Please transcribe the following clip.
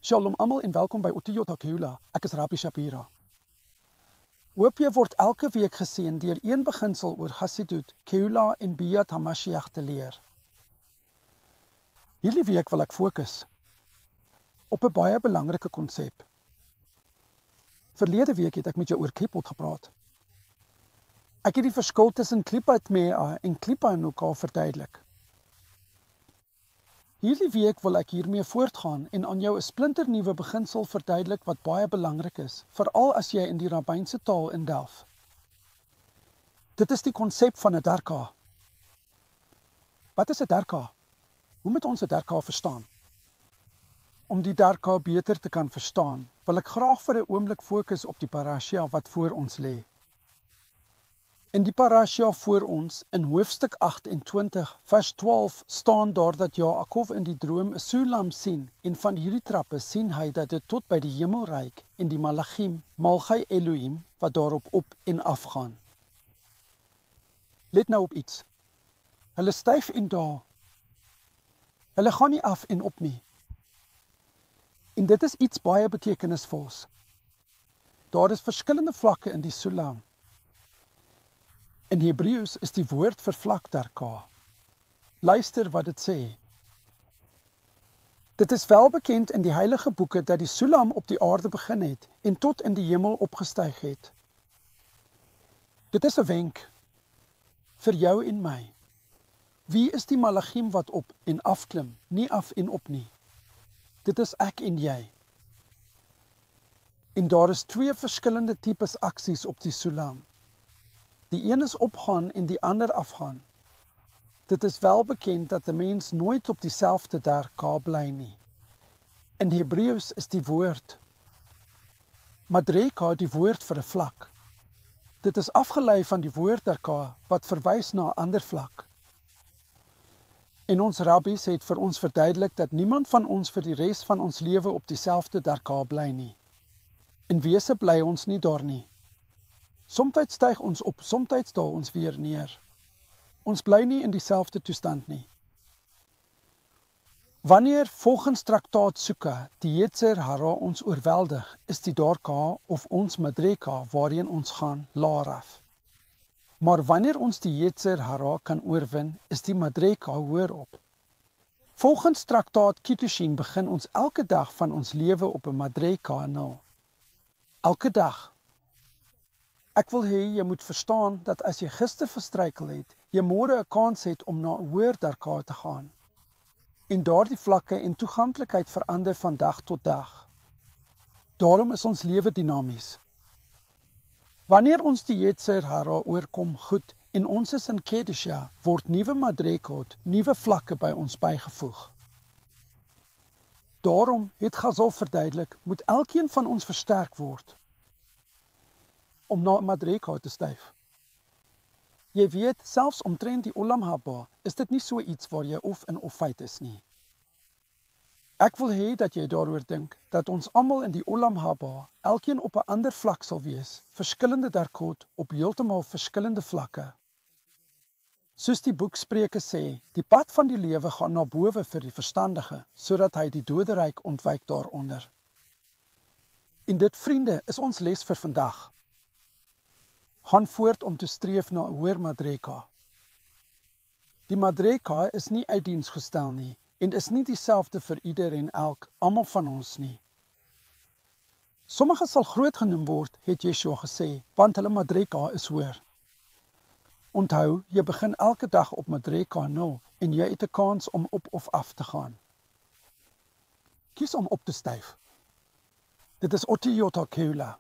Shalom almal en welkom by Otiyota Keula. Ek is Rabbi Shapira. Hoop jy word elke week geseën deur een beginsel oor Chassidut, Keula en Biat HaMashiach te leer. Hierdie week wil ek fokus op 'n baie belangrike konsep. Verlede week het ek met jou oor klipot gepraat. Ek het die verskil tussen klipat mea en klipa nuka verduidelik. Hierdie week wil ek hiermee voortgaan en aan jou 'n splinternuwe beginsel verduidelik wat baie belangrik is, veral as jy in die rabbynse taal indelf. Dit is die konsep van 'n derka. Wat is 'n derka? Hoe moet ons 'n derka verstaan? Om die derka beter te kan verstaan, wil ek graag vir 'n oomblik fokus op die parasha wat voor ons lê. In die parasha voor ons, in hoofstuk 28, vers 12, staan daar dat Jakob in die droom 'n sulam sien, en van hierdie trappe sien hy dat dit tot by die hemel reik, en die malachim, Malchai Elohim, wat daarop op en af gaan. Let nou op iets. Hulle styf en daal. Hulle gaan nie af en op nie. En dit is iets baie betekenisvols. Daar is verskillende vlakke in die sulam. In Hebreëus is die woord vir vlak derka. Luister wat dit sê. Dit is wel bekend in die heilige boeke dat die sulam op die aarde begin het en tot in die hemel opgestyg het. Dit is 'n wenk vir jou en my. Wie is die malachim wat op en af klim, nie af en op nie? Dit is ek en jy. En daar is 2 verskillende tipes aksies op die sulam. Die een is opgaan en die ander afgaan. Dit is wel bekend dat 'n mens nooit op dieselfde derka bly nie. In Hebreëus is die woord madreka die woord vir 'n vlak. Dit is afgelei van die woord derka wat verwys na 'n ander vlak. En ons rabbies het vir ons verduidelik dat niemand van ons vir die res van ons lewe op dieselfde derka bly nie. In wese bly ons nie daar nie. Somtyds styg ons op, somtyds daal ons weer neer. Ons bly nie in dieselfde toestand nie. Wanneer volgens traktaat Sukkah die Yetzer Hara ons oorweldig, is die darka of ons madreka waarheen ons gaan laer af. Maar wanneer ons die Yetzer Hara kan oorwin, is die madreka hoër op. Volgens traktaat Kitushin begin ons elke dag van ons lewe op 'n madreka 0. Elke dag. Ek wil hê jy moet verstaan dat as jy gister verstruikel het, jy môre 'n kans het om na 'n hoër derka te gaan. En daardie vlakke en toeganklikheid verander van dag tot dag. Daarom is ons lewe dinamies. Wanneer ons die Yetzer Hara oorkom, goed, en ons is in Kedusha, word nuwe madrekot, nuwe vlakke by ons bygevoeg. Daarom het Chazal verduidelik, moet elkeen van ons versterk word om na 'n madreka te styf. Jy weet, selfs omtrent die Olam Haba, is dit nie so iets waar jy of in of feit is nie. Ek wil hê dat jy daaroor dink, dat ons almal in die Olam Haba, elkeen op 'n ander vlak sal wees, verskillende derkot op heeltemal verskillende vlakke. Soos die boek Spreuke sê, die pad van die lewe gaan na bowe vir die verstandige, sodat hy die doderyk ontwyk daaronder. En dit, vriende, is ons les vir vandag. Gaan voort om te streef na 'n hoër madreka. Die madreka is nie uit diens gestel nie en is nie dieselfde vir ieder en elk, almal van ons nie. Sommige sal groot genoem word, het Yeshua gesê, want hulle madreka is hoër. Onthou, jy begin elke dag op madreka 0 en jy het 'n kans om op of af te gaan. Kies om op te styf. Dit is Otiyota Keula.